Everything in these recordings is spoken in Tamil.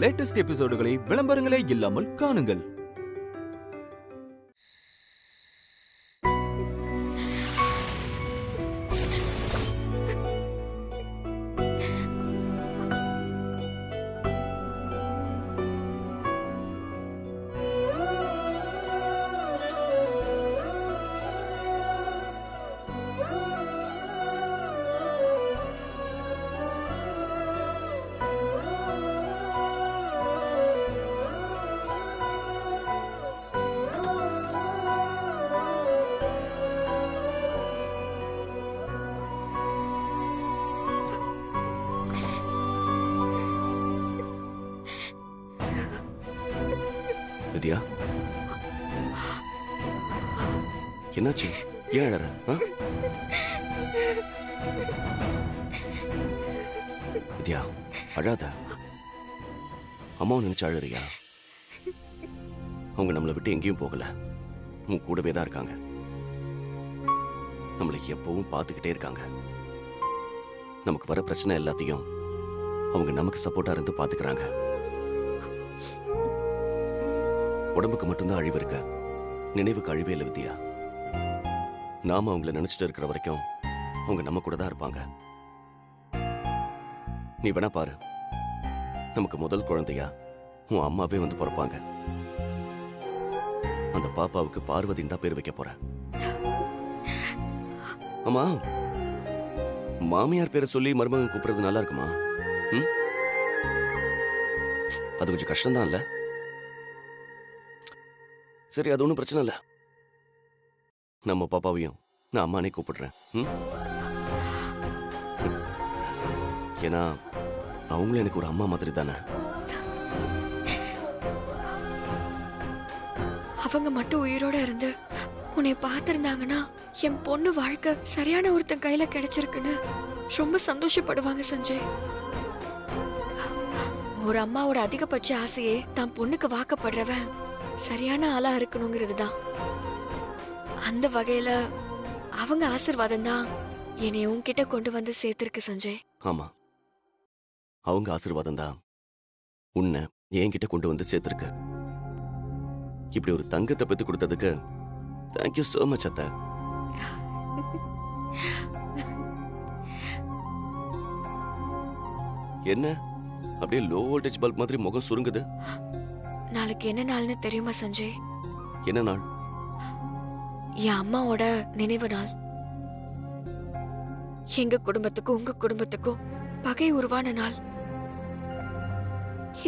லேட்டஸ்ட் எபிசோடுகளை விளம்பரங்களே இல்லாமல் காணுங்கள். வித்யா, என்னாச்சு? ஏன் அழற? வித்யா, அழாத. அம்மாவை நினைச்சு அழறியா? அவங்க நம்மளை விட்டு எங்கேயும் போகல, உன் கூடவே தான் இருக்காங்க. நம்மளை எப்பவும் பார்த்துக்கிட்டே இருக்காங்க. நமக்கு வர பிரச்சனை எல்லாத்தையும் அவங்க நமக்கு சப்போர்ட்டா இருந்து பாத்துக்கிறாங்க. உடம்புக்கு மட்டும்தான் அழிவு இருக்க, நினைவுக்கு அழிவே இல்லை வித்யா. நாம அவங்கள நினைச்சிட்டு இருக்கிற வரைக்கும் அவங்க நம்ம கூட தான் இருப்பாங்க. நீ வேணா பாரு, நமக்கு முதல் குழந்தையா உன் அம்மாவே வந்து பிறப்பாங்க. அந்த பாப்பாவுக்கு பார்வதின்னு தான் பேர் வைக்க போறேன். ஆமா, மாமியார் பேரை சொல்லி மருமகன் கூப்பிடுறது நல்லா இருக்குமா? அது கொஞ்சம் கஷ்டம்தான் இல்ல? சரி, அது ஒன்றும் பிரச்சனை இல்லை. நம்ம பாப்பாவையும் நான் அம்மானே கூப்பிடுறேன். ஏன்னா அவங்களும் எனக்கு ஒரு அம்மா மாதிரி தானே. அவங்க மட்டும் உயிரோட இருந்து உன்னை பார்த்திருந்தாங்கன்னா என் பொண்ணு வாழ்க்கை சரியான ஒருத்தன் கையில கிடைச்சிருக்குன்னு ரொம்ப சந்தோஷப்படுவாங்க சஞ்சய். ஒரு அம்மாவோட அதிகபட்ச ஆசையே தான் பொண்ணுக்கு வாக்கப்படுறவன் சரியான ஆளா இருக்கணுங்கிறது தான். அந்த வகையில அவங்க ஆசீர்வாதம் தான் என்னை உன்கிட்ட கொண்டு வந்து சேர்த்திருக்கு சஞ்சய். ஆமா, அவங்க ஆசீர்வாதம் தான் உன்னை என்கிட்ட கொண்டு வந்து சேர்த்திருக்கு. இப்படி ஒரு தங்கத்தை பெத்து கொடுத்ததுக்கு தேங்க்யூ சோ மச் அத்தை. என்ன அப்படியே லோ வோல்டேஜ் பல்ப் மாதிரி முகம் சுருங்குது? நாளைக்கு என்ன நாள்னு தெரியுமா சஞ்சய்? என்ன நாள்? என் அம்மாவோட நினைவு நாள். எங்க குடும்பத்துக்கும் உங்க குடும்பத்துக்கும் பகை உருவான நாள்.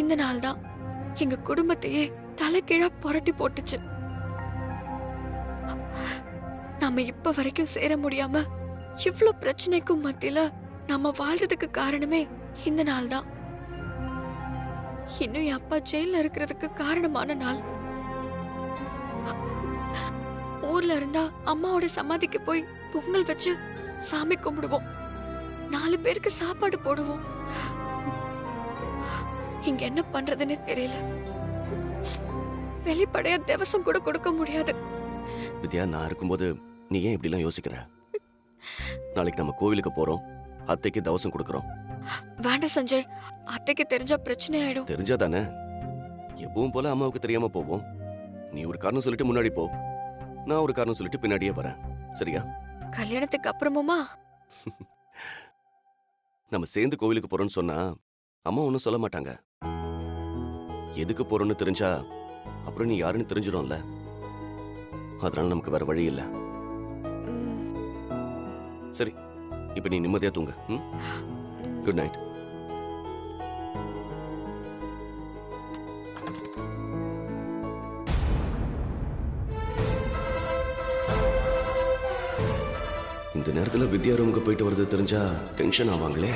இந்த நாள் தான் எங்க குடும்பத்தையே தலைகீழா புரட்டி போட்டுச்சு. நாம இப்ப வரைக்கும் சேர முடியாம இவ்ளோ பிரச்சனைக்கும் மத்தியில நம்ம வாழ்றதுக்கு காரணமே இந்த நாள் தான். இன்னும் என் அப்பா ஜெயில இருக்கிறதுக்கு காரணமான நாள். ஊர்ல இருந்தா அம்மாவோட சமாதிக்கு போய் பொங்கல் வச்சு சாமி கும்பிடுவோம், 4 பேருக்கு சாப்பாடு போடுவோம். இங்க என்ன பண்றதுன்னு தெரியல. வெளிப்படையா திவசம் கூட கொடுக்க முடியாது. வித்யா, நான் இருக்கும்போது நீ ஏன் இப்படி எல்லாம் யோசிக்கிற? நாளைக்கு நம்ம கோவிலுக்கு போறோம், அத்தைக்கு தவசம் கொடுக்கறோம். வேண்டாம் சஞ்சய், அத்தைக்கு தெரிஞ்சா பிரச்சனை ஆயிடும். தெரிஞ்சா தானே? எப்பவும் போல அம்மாவுக்கு தெரியாம போவோம். நீ ஒரு காரணம் சொல்லிட்டு முன்னாடி போ, நான் ஒரு காரணம் சொல்லிட்டு பின்னாடியே வரேன். சரியா? கல்யாணத்துக்கு அப்புறமுமா? நம்ம சேர்ந்து கோவிலுக்கு போறோம்னு சொன்னா அம்மா ஒன்னும் சொல்ல மாட்டாங்க. எதுக்கு போறோம்னு தெரிஞ்சா அப்புறம் நீ யாருன்னு தெரிஞ்சிடும்ல. அதனால நமக்கு வேற வழி இல்ல. சரி, இப்ப நீ நிம்மதியா தூங்க. Good night. இந்த நேரத்துல வித்யா ரூமுக்கு போயிட்டு வருது தெரிஞ்சா டென்ஷன் ஆவாங்களே.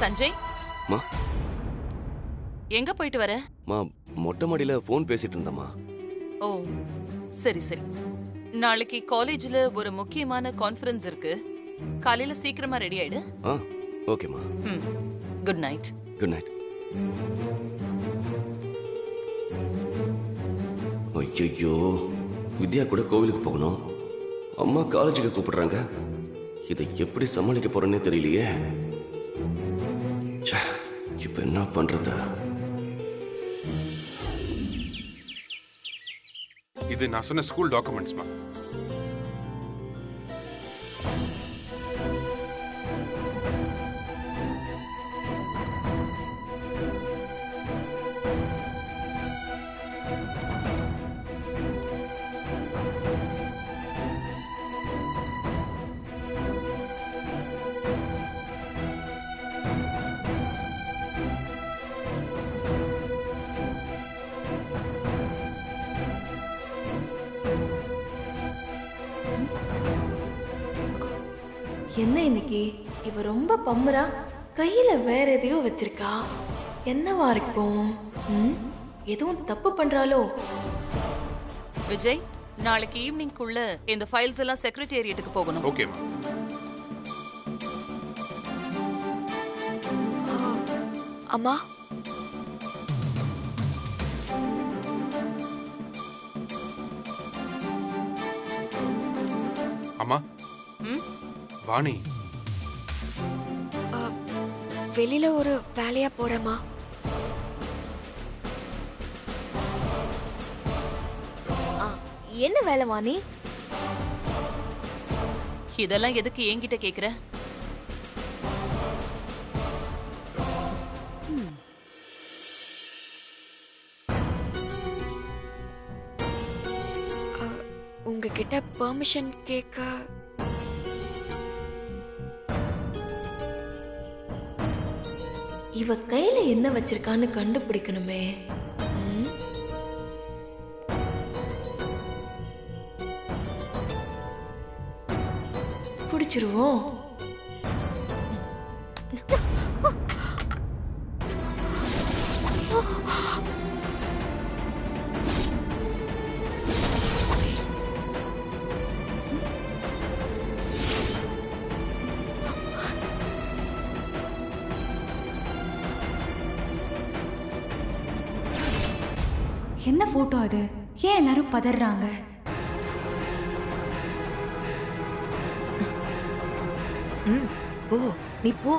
சஞ்சய், மா எங்க போயிட்டு வர? மா, மொட்டை மாடியில போன் பேசிட்டு இருந்தம்மா. ஓ, சரி சரி. நாளைக்கு காலேஜ்ல ஒரு முக்கியமான கான்ஃபரன்ஸ் இருக்கு. காலையில சீக்கிரமா ரெடி ஆயிடு. ஓகேமா. Good night. Good night. ஐயோ, வித்யா கூட கோவிலுக்கு போகணும், அம்மா காலேஜுக்கு கூப்பிடுறாங்க. இதை எப்படி சமாளிக்க போறேன்னே தெரியலையே. ச்சே, இப்ப என்ன பண்றது? இது நான் சொன்ன ஸ்கூல் டாக்குமெண்ட்ஸ்மா. என்ன இன்னைக்கு இவ ரொம்ப பம்முறா, கையில வேற எதையோ வச்சிருக்கா. என்னவா இருக்கும்? எதுவும் தப்பு பண்றாளோ? விஜய், நாளைக்கு ஈவினிங்குள்ள இந்த ஃபைல்ஸ் எல்லாம் செக்ரட்டேரியட்டுக்கு போகணும். ஓகேமா. அம்மா, அம்மா. வாணி, வெளியில ஒரு வேலையா போறேம்மா. என்ன வேலை வாணி? இதெல்லாம் எதுக்கு என்கிட்ட கேக்குற? உங்ககிட்ட பெர்மிஷன் கேட்க. இவ கையில என்ன வச்சிருக்கான்னு கண்டுபிடிக்கணுமே. பிடிச்சிருவோம். என்ன போட்டோ அது? ஏன் எல்லாரும் பதறாங்க? போ, நீ போ.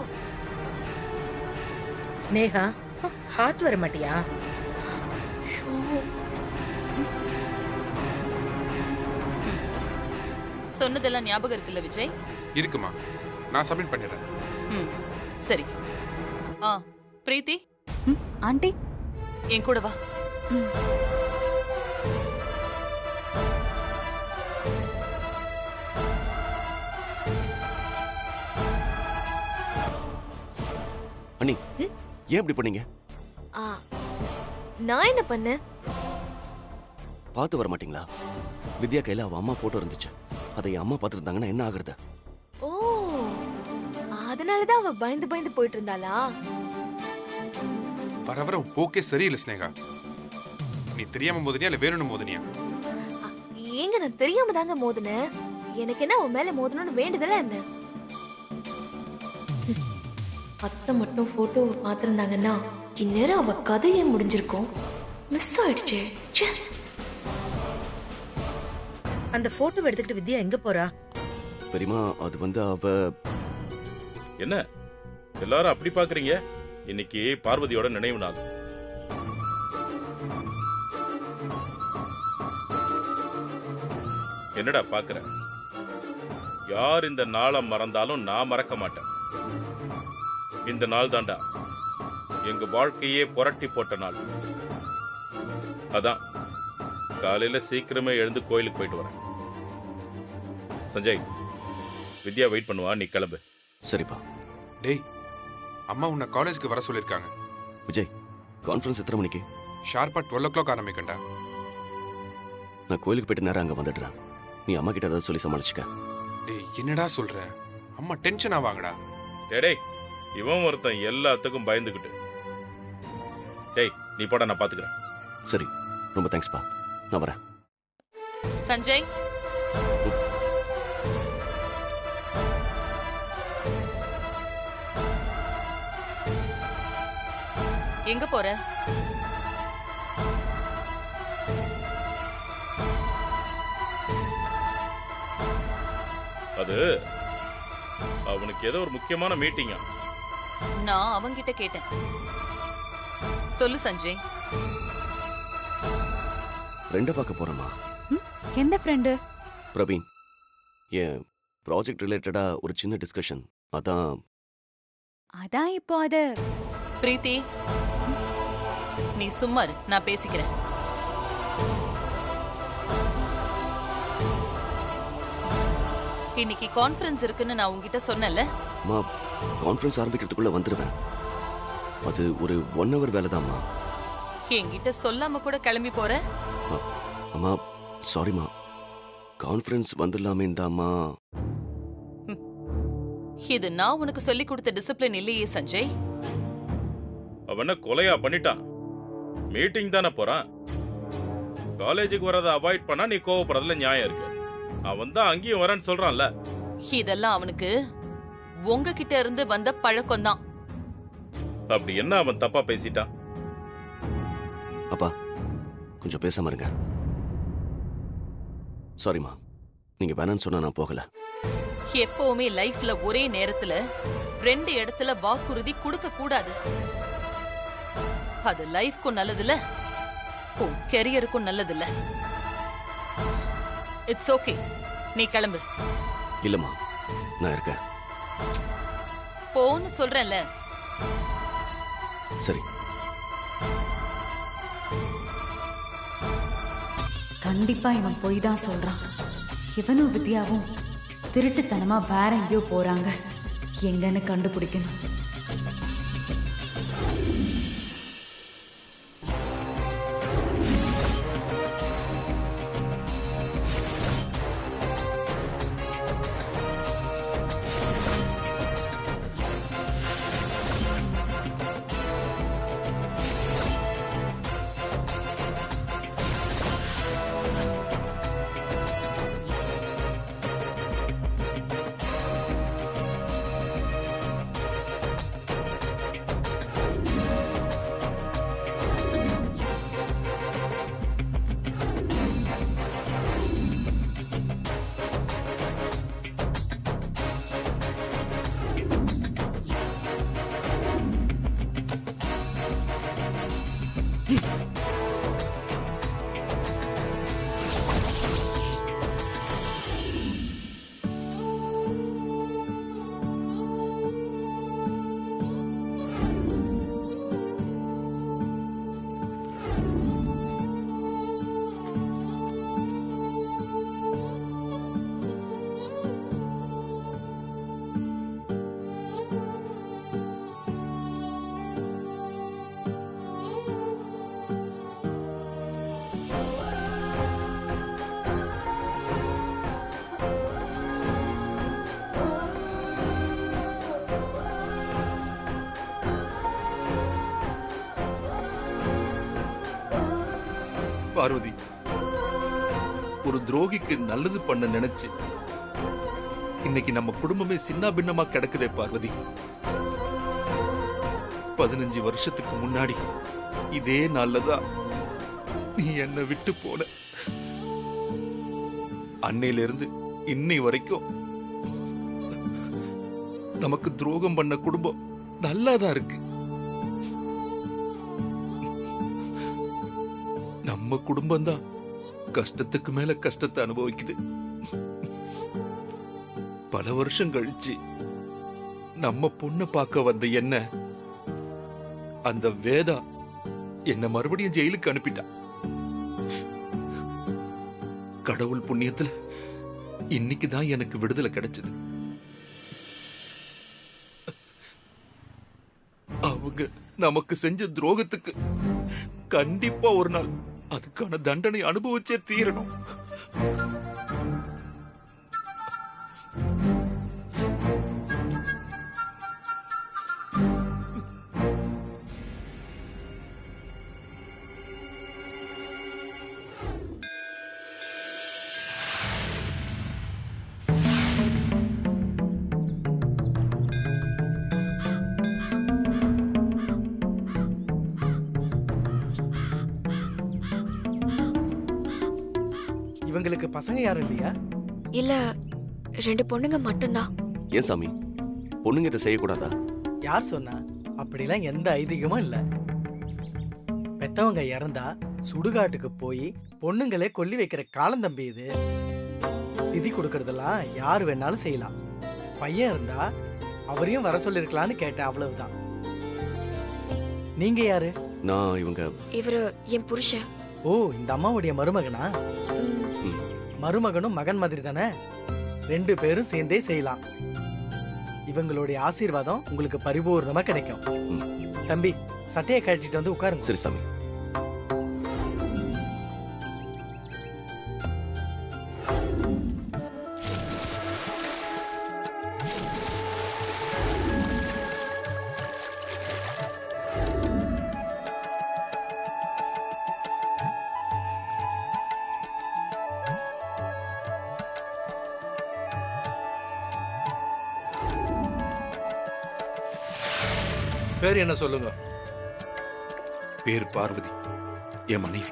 ஸ்னேகா, பார்த்து வர மாட்டியா? சொன்னதெல்லாம் ஞாபகம் இருக்குல்ல விஜய்? இருக்குமா, நான் சப்மிட் பண்ணிடுறேன். சரி. பிரீத்தி, ஆண்டி என் கூட வா. அண்ணி, ஏன் இப்படி பண்ணீங்க? நான் என்ன பண்ண? பார்த்து வர மாட்டீங்களா? வித்யா கையில அவ அம்மா போட்டோ இருந்துச்சு. அதை என் அம்மா பார்த்துருந்தாங்கன்னா என்ன ஆகுறது? ஓ, அதனாலதான் அவ பயந்து பயந்து போயிட்டு இருந்தாளா? வர வர போக்கே சரியில்லை ஸ்னேகா. நீ தெரியாம மோதினியா இல்ல வேணும்னு மோதினியா? ஏங்க, நான் தெரியாம தாங்க மோதினேன். எனக்கு என்ன அவன் மேல மோதணும்னு வேண்டுதல என்ன? அத்தை மட்டும் போட்டோவை பார்த்திருந்தாங்கன்னா இந்நேரம் அவ கதையே முடிஞ்சிருக்கும். மிஸ் ஆயிடுச்சு. அந்த போட்டோ எடுத்துக்கிட்டு வித்யா எங்க போறா? பெரியமா, அது வந்து அவ. என்ன எல்லாரும் அப்படி பாக்குறீங்க? இன்னைக்கு பார்வதியோட நினைவு நாள். என்னடா பாக்குற? யார் இந்த நாளை மறந்தாலும் நான் மறக்க மாட்டேன். இந்த நாள் தாண்டா எங்க வாழ்க்கையே புரட்டி போட்ட நாள். அதான் காலையில சீக்கிரமே எழுந்து கோயிலுக்கு போயிட்டு வரேன். சஞ்சய், வித்யா வெயிட் பண்ணுவா, நீ கிளம்பு. சரிப்பா. டேய், அம்மா உன்னை காலேஜுக்கு வர சொல்லிருக்காங்க. விஜய், கான்ஃபரன்ஸ் எத்தனை மணிக்கு? ஷார்ப்பா 12 o'clock ஆரம்பிக்கண்டா. நான் கோயிலுக்கு போயிட்டு நேரம் அங்க வந்துடுறேன். நீ அம்மா கிட்ட ஏதாவது சொல்லி சமாளிச்சுக்க. டேய், என்னடா சொல்ற? அம்மா டென்ஷன் ஆவாங்கடா. டேய், இவன் ஒருத்தன் எல்லாத்துக்கும் பயந்துகிட்டு. டேய், நீ போட, நான் பாத்துக்கிறேன். சரி, ரொம்ப தேங்க்ஸ்பா. நான் வரேன். சஞ்சய், எங்க போற? அது அவனுக்கு ஏதோ ஒரு முக்கியமான மீட்டிங்கா. நான் அவங்கிட்ட கேட்டேன். சொல்லு சஞ்சய். ஃப்ரெண்டை பார்க்க போறேம்மா. எந்த ஃப்ரெண்டு? பிரவீன். என் ப்ராஜெக்ட் ரிலேட்டடா ஒரு சின்ன டிஸ்கஷன். அதான் இப்போ அது. பிரீத்தி, நீ சும்மா இரு, நான் பேசிக்கிறேன். இன்னைக்கு கான்ஃபரன்ஸ் இருக்குன்னு நான் உங்ககிட்ட சொன்னேன்ல. அம்மா, கான்ஃபரன்ஸ் ஆரம்பிக்கிறதுக்குள்ள வந்துடுவேன். அது ஒரு 1 hour வேலைதாம்மா. என்கிட்ட சொல்லாம கூட கிளம்பி போற. அம்மா சாரிம்மா, கான்ஃபரன்ஸ் வந்துடலாமேன்னு தாம்மா. இது நான் உனக்கு சொல்லி கொடுத்த டிசிப்ளின் இல்லையே சஞ்சய். அவன கொலையா பண்ணிட்டான். மீட்டிங் தானே போறான். காலேஜுக்கு வரதை அவாய்ட் பண்ணா நீ கோவப்படுறதுல நியாயம் இருக்கு. அவன் தான் அங்கேயும் வரேன்னு சொல்றான்ல. இதெல்லாம் அவனுக்கு உங்ககிட்ட இருந்து வந்த பழக்கம்தான். அப்படி என்ன அவன் தப்பா பேசிட்டான்? அப்பா கொஞ்சம் பேசாம இருங்க. சாரிம்மா, நீங்க வேணான்னு சொன்னா நான் போகல. எப்பவுமே லைஃப்ல ஒரே நேரத்துல 2 இடத்துல வாக்குறுதி கொடுக்க கூடாது. அது லைஃப்க்கும் நல்லதில்ல, உன் கெரியருக்கும் நல்லதில்ல. இட்ஸ் ஓகே, நீ கிளம்பு. இல்லம்மா, நான் இருக்கேன். போன்னு சொல்றேன்ல. சரி. கண்டிப்பா இவன் போய் தான் சொல்றான். இவனும் வித்யாவும் திருட்டுத்தனமா வேற எங்கேயோ போறாங்க. எங்கன்னு கண்டுபிடிக்கணும். பார்வதி, ஒரு துரோகிக்கு நல்லது பண்ண நினைச்சு இன்னைக்கு நம்ம குடும்பமே சின்ன பின்னமா கிடக்குதே பார்வதி. 15 வருஷத்துக்கு முன்னாடி இதே நாள்லதான் நீ என்னை விட்டு போன. அன்னையில இருந்து இன்னை வரைக்கும் நமக்கு துரோகம் பண்ண குடும்பம் நல்லாதான் இருக்கு. நம்ம குடும்பம் தான் கஷ்டத்துக்கு மேல கஷ்டத்தை அனுபவிக்குது. பல வருஷம் கழிச்சு நம்ம பொண்ணை பார்க்க வந்த என்ன அந்த வேதா என்ன மறுபடியும் ஜெயிலுக்கு அனுப்பிட்டா. கடவுள் புண்ணியத்துல இன்னைக்குதான் எனக்கு விடுதலை கிடைச்சது. அவங்க நமக்கு செஞ்ச துரோகத்துக்கு கண்டிப்பா ஒரு நாள் அதுக்கான தண்டனை அனுபவிச்சே தீரணும். இவங்களுக்கு பசங்க யாரும் இல்லையா? இல்ல, 2 பொண்ணுங்க மட்டும்தான். ஏன் சாமி பொண்ணுங்க இதை செய்யக்கூடாதா? யார் சொன்னா? அப்படிலாம் எந்த ஐதீகமும் இல்ல. பெத்தவங்க இறந்தா சுடுகாட்டுக்கு போய் பொண்ணுங்களே கொல்லி வைக்கிற காலம் தம்பி இது. திதி கொடுக்கறதெல்லாம் யார் வேணாலும் செய்யலாம். பையன் இருந்தா அவரையும் வர சொல்லிருக்கலான்னு கேட்டேன், அவ்வளவுதான். நீங்க யாரு? நான் இவரு என் புருஷன். ஓ, இந்த அம்மாவுடைய மருமகனா? மருமகனும் மகன் மாதிரி தானே, 2 பேரும் சேர்ந்தே செய்யலாம். இவங்களுடைய ஆசீர்வாதம் உங்களுக்கு பரிபூர்ணமா கிடைக்கும். தம்பி, சட்டையை கட்டிட்டு வந்து உட்காருங்க. சரி சாமி. பேர் என்ன சொல்லுங்க? பேர் பார்வதி, என் மனைவி.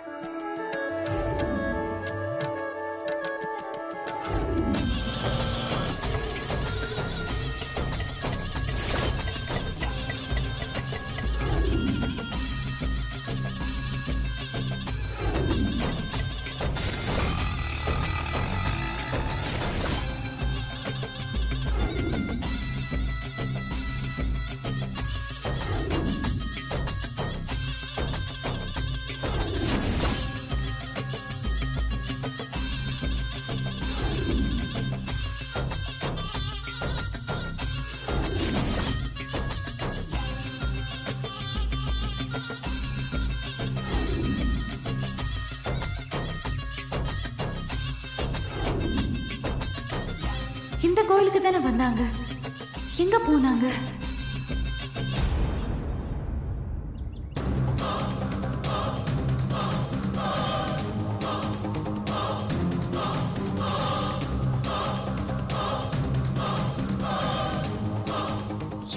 இந்த கோயிலுக்கு தானே வந்தாங்க, எங்க போனாங்க?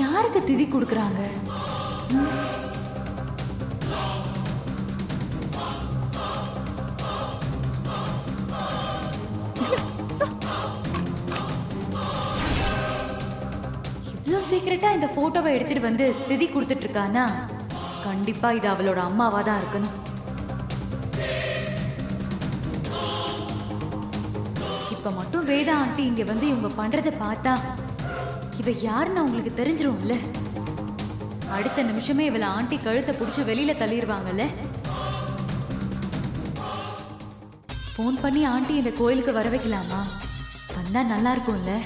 யாருக்கு திதி கொடுக்கறாங்க? சீக்கிரட்டா இந்த போட்டோவை எடுத்துட்டு வந்து திதி கொடுத்துட்டு இருக்கானா, கண்டிப்பா இது அவளோட அம்மாவா தான் இருக்கணும். இப்ப மட்டும் வேதா ஆண்டி இங்க வந்து இவங்க பண்றதை பார்த்தா இவ யாருன்னு உங்களுக்கு தெரிஞ்சிரும்ல. அடுத்த நிமிஷமே இவள ஆண்டி கழுத்தை புடிச்சு வெளியில தள்ளிடுவாங்கல்ல. போன் பண்ணி ஆண்டி இந்த கோயிலுக்கு வர வைக்கலாமா? வந்தா நல்லா இருக்கும்ல.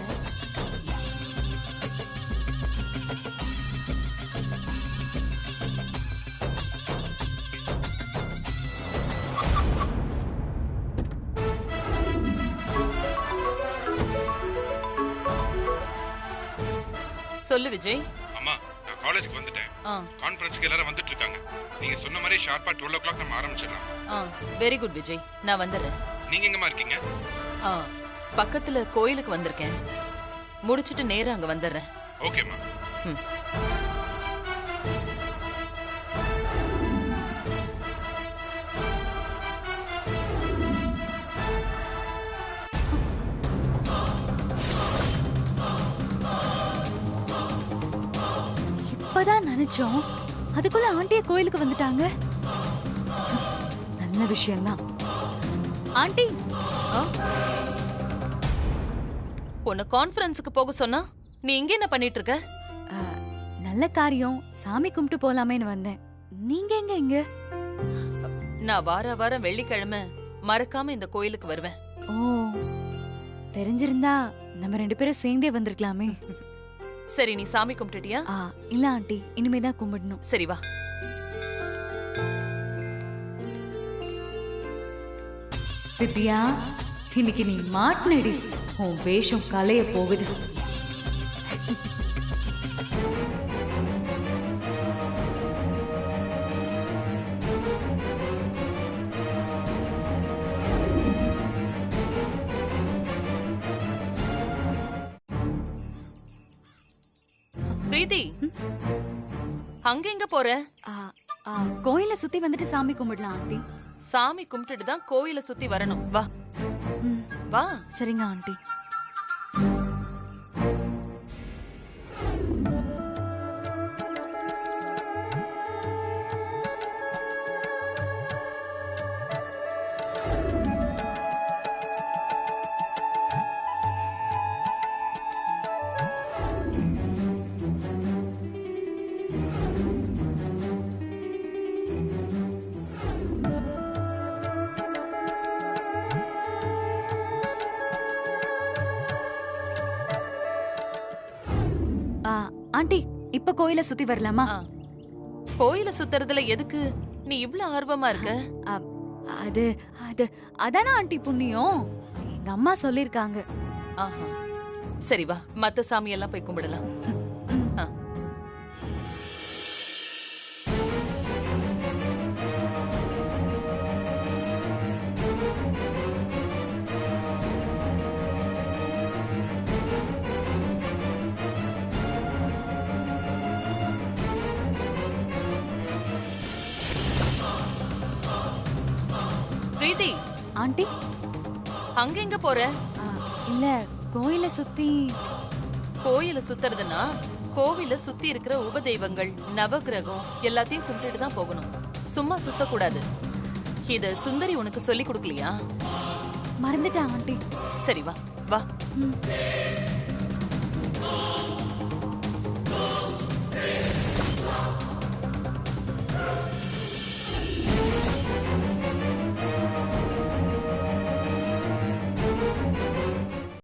சொல்லு விஜய். அம்மா, நான் காலேஜுக்கு வந்துட்டேன். கான்ஃபரன்ஸ்க்கு எல்லாரும் வந்துட்டு இருக்காங்க. நீங்க சொன்ன மாதிரி ஷார்ப்பா 12 o'clock நம்ம ஆரம்பிச்சிடலாம். வெரி குட் விஜய், நான் வந்துடுறேன். நீங்க எங்கம்மா இருக்கீங்க? பக்கத்துல கோயிலுக்கு வந்திருக்கேன். முடிச்சிட்டு நேரா அங்க வந்துடுறேன். ஓகேம்மா. இப்பதான் நினைச்சோம், அதுக்குள்ள ஆண்டிய கோயிலுக்கு வந்துட்டாங்க. நல்ல விஷயம்தான். ஆண்டி, உன்னை கான்ஃபரன்ஸுக்கு போக சொன்னா நீ இங்க என்ன பண்ணிட்டு இருக்க? நல்ல காரியம், சாமி கும்பிட்டு போலாமேன்னு வந்தேன். நீங்க எங்க இங்க? நான் வாரம் வெள்ளிக்கிழமை மறக்காம இந்த கோயிலுக்கு வருவேன். ஓ, தெரிஞ்சிருந்தா நம்ம 2 பேரும் சேர்ந்தே வந்திருக்கலாமே. சரி, நீ சாமி கும்பிட்டுட்டியா? இல்ல ஆண்டி, இனிமேதான் கும்பிடணும். சரி வா. வித்யா, இன்னைக்கு நீ மாட்டினடி. உன் வேஷம் கலைய போகுது. பிரீத்தி, அங்க எங்க போற? கோயில சுத்தி வந்துட்டு சாமி கும்பிடலாம் ஆண்டி. சாமி கும்பிட்டுட்டு தான் கோயில சுத்தி வரணும். வா வா. சரிங்க ஆண்டி. ஆண்டி இப்ப கோயில சுத்தி வரலாமா? கோயில சுத்துறதுல எதுக்கு நீ இவ்ளோ ஆர்வமா இருக்க? அது அது அதானே ஆண்டி புண்ணியம். எங்க அம்மா சொல்லிருக்காங்க. ஆஹா, சரி வா, மத்த சாமி எல்லாம் போய் கும்பிடலாம். பிரீத்தி, ஆண்டி அங்க எங்க போற? இல்ல கோயில சுத்தி. கோயில சுத்துறதுன்னா கோவில சுத்தி இருக்கிற உபதெய்வங்கள், நவகிரகம் எல்லாத்தையும் கும்பிட்டுட்டு தான் போகணும். சும்மா சுத்த கூடாது. இத சுந்தரி உனக்கு சொல்லி கொடுக்கலையா? மறந்துட்டேன் ஆண்டி. சரி வா வா.